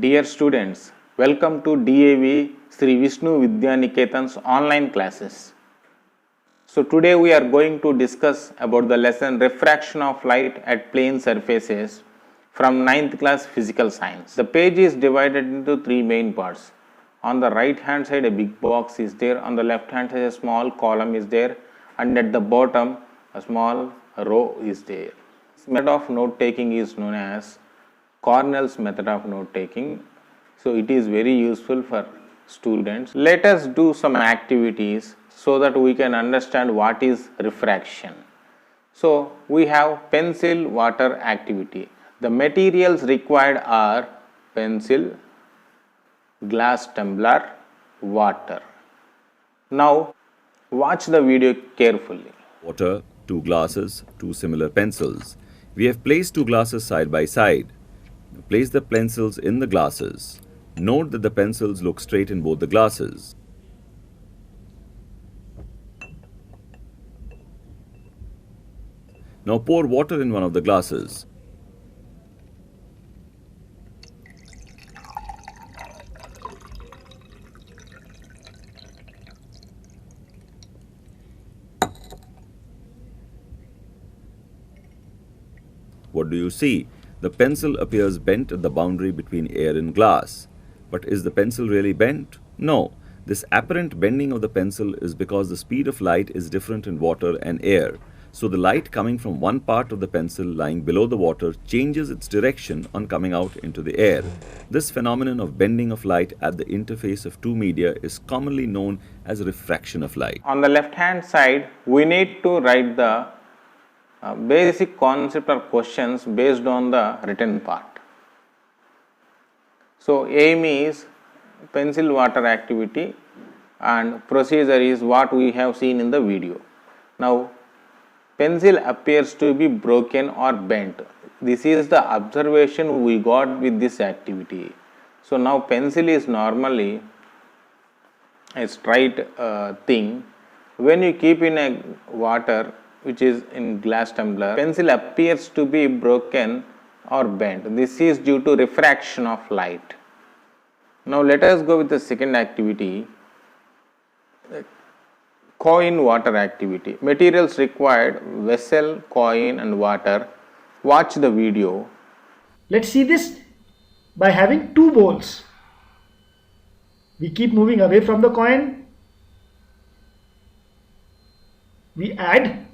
Dear students, welcome to DAV Sri Vishnu Vidyaniketan's online classes. So today we are going to discuss about the lesson Refraction of Light at Plane Surfaces from 9th class Physical Science. The page is divided into three main parts. On the right hand side a big box is there, on the left hand side a small column is there, and at the bottom a small row is there. This method of note taking is known as Cornell's method of note taking. So it is very useful for students. Let us do some activities so that we can understand what is refraction. So we have pencil water activity. The materials required are pencil, glass tumbler, water. Now watch the video carefully. Water, two glasses, two similar pencils. We have placed two glasses side by side. Place the pencils in the glasses. Note that the pencils look straight in both the glasses. Now pour water in one of the glasses. What do you see? The pencil appears bent at the boundary between air and glass. But is the pencil really bent? No. This apparent bending of the pencil is because the speed of light is different in water and air. So the light coming from one part of the pencil lying below the water changes its direction on coming out into the air. This phenomenon of bending of light at the interface of two media is commonly known as refraction of light. On the left hand side, we need to write the basic concept or questions based on the written part. So aim is pencil water activity and procedure is what we have seen in the video. Now pencil appears to be broken or bent. This is the observation we got with this activity. So now pencil is normally a straight thing. When you keep in a water which is in glass tumbler, pencil appears to be broken or bent. This is due to refraction of light. Now let us go with the second activity, coin water activity. Materials required vessel, coin and water. Watch the video. Let's see this by having two bowls. We keep moving away from the coin. We add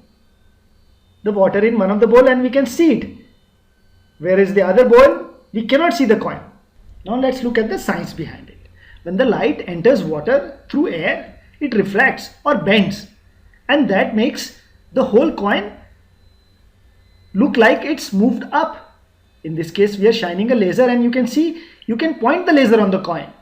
the water in one of the bowl and we can see it. Where is the other bowl? We cannot see the coin. Now let's look at the science behind it. When the light enters water through air, it refracts or bends, and that makes the whole coin look like it's moved up. In this case, we are shining a laser and you can see, you can point the laser on the coin.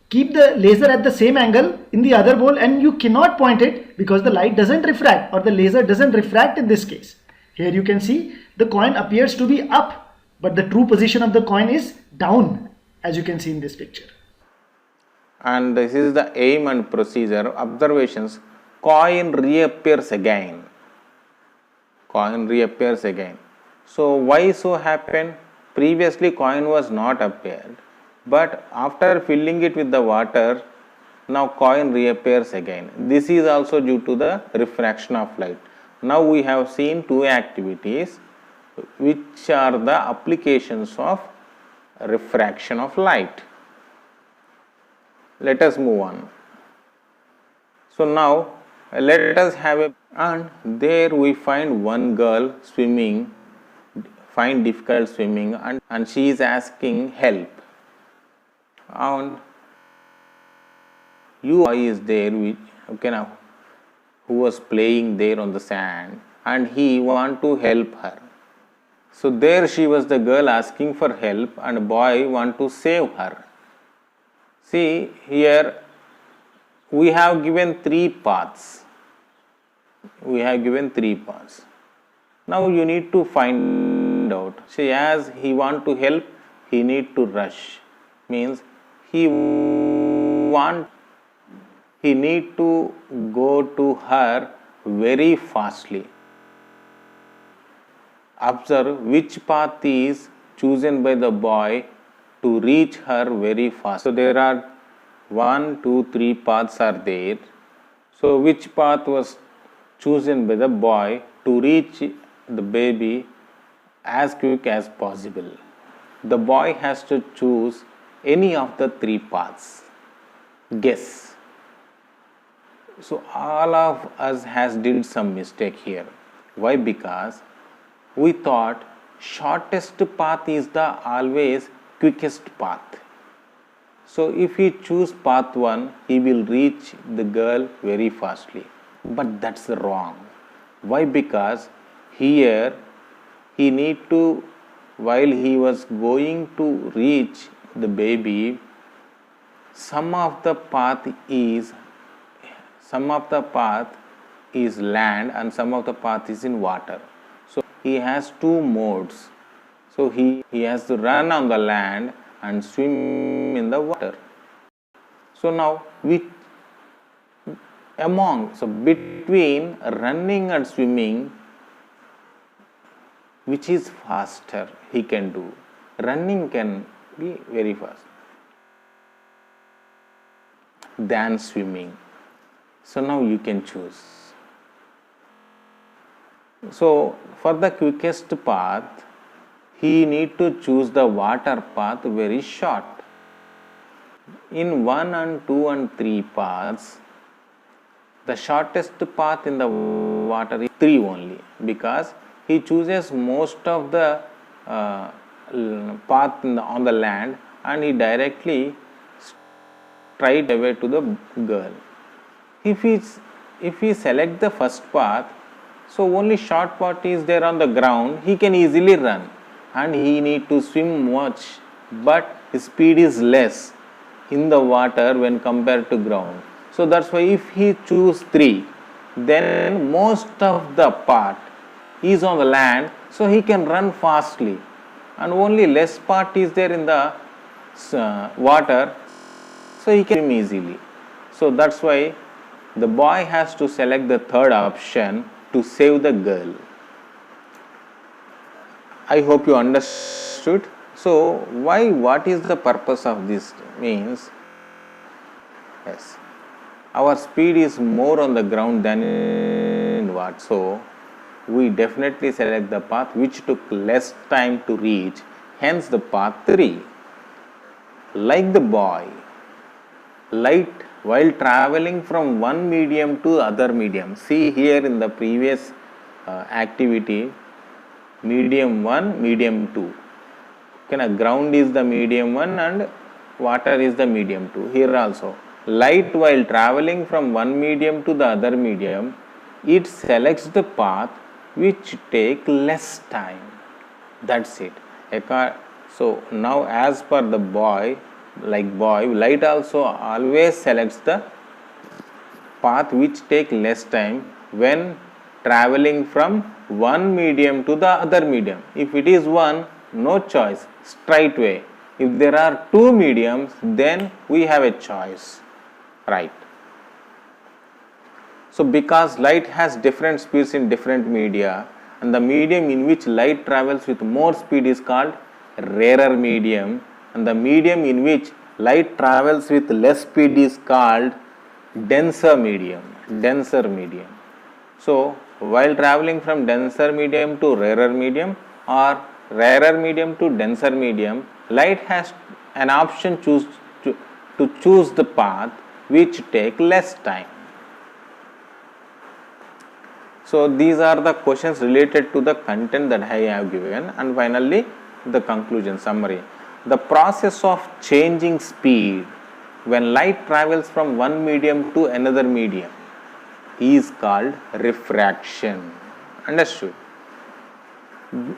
Keep the laser at the same angle in the other bowl and you cannot point it because the light doesn't refract or the laser doesn't refract in this case. Here you can see the coin appears to be up, but the true position of the coin is down, as you can see in this picture. And this is the aim and procedure. Observations. Coin reappears again. Coin reappears again. So why so happen? Previously coin was not appeared, but after filling it with the water, now coin reappears again. This is also due to the refraction of light. Now we have seen two activities which are the applications of refraction of light. Let us move on. So now let us have a, and there we find one girl swimming, find difficult swimming, and she is asking help. And boy is there which, who was playing there on the sand and he want to help her. So there she was, the girl asking for help and boy want to save her. See here we have given three paths. We have given three paths. Now you need to find out. See, as he want to help, he need to rush. Means he need to go to her very fastly. Observe which path is chosen by the boy to reach her very fast. So there are 1, 2, 3 paths are there. So which path was chosen by the boy to reach the baby as quick as possible? The boy has to choose any of the 3 paths. Guess. So all of us has did some mistake here. Why? Because we thought shortest path is the always quickest path. So if he choose path 1, he will reach the girl very fastly. But that's wrong. Why? Because here he need to, while he was going to reach the baby, some of the path is land and some of the path is in water. So he has 2 modes. So he has to run on the land and swim in the water. So now between running and swimming, which is faster he can do? Running can be very fast than swimming. So now you can choose. So for the quickest path, he need to choose the water path very short. In 1 and 2 and 3 paths, the shortest path in the water is 3 only, because he chooses most of the path on the land and he directly straight away to the girl. If he select the first path, so only short path is there on the ground, he can easily run and he need to swim much, but his speed is less in the water when compared to ground. So that's why if he choose 3, then most of the part is on the land, so he can run fastly, and only less part is there in the water, so he can swim easily. So that's why the boy has to select the third option to save the girl. I hope you understood. So what is the purpose of this? Means, yes, our speed is more on the ground than in water. So we definitely select the path which took less time to reach, hence the path 3. Like the boy, light while traveling from one medium to other medium. See here in the previous activity, medium 1, medium 2. Okay, ground is the medium 1 and water is the medium 2. Here also, light while traveling from one medium to the other medium, it selects the path which take less time. That's it. So now as per the boy, light also always selects the path which take less time when traveling from one medium to the other medium. If it is one, no choice, straight way. If there are 2 mediums, then we have a choice, right? So because light has different speeds in different media, and the medium in which light travels with more speed is called rarer medium, and the medium in which light travels with less speed is called denser medium. So while traveling from denser medium to rarer medium or rarer medium to denser medium, light has an option to choose the path which take less time. So these are the questions related to the content that I have given, and finally the conclusion summary. The process of changing speed when light travels from one medium to another medium is called refraction. Understood?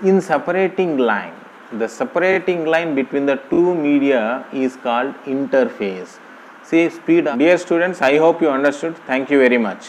In separating line, the separating line between the 2 media is called interface. See speed. Dear students, I hope you understood. Thank you very much.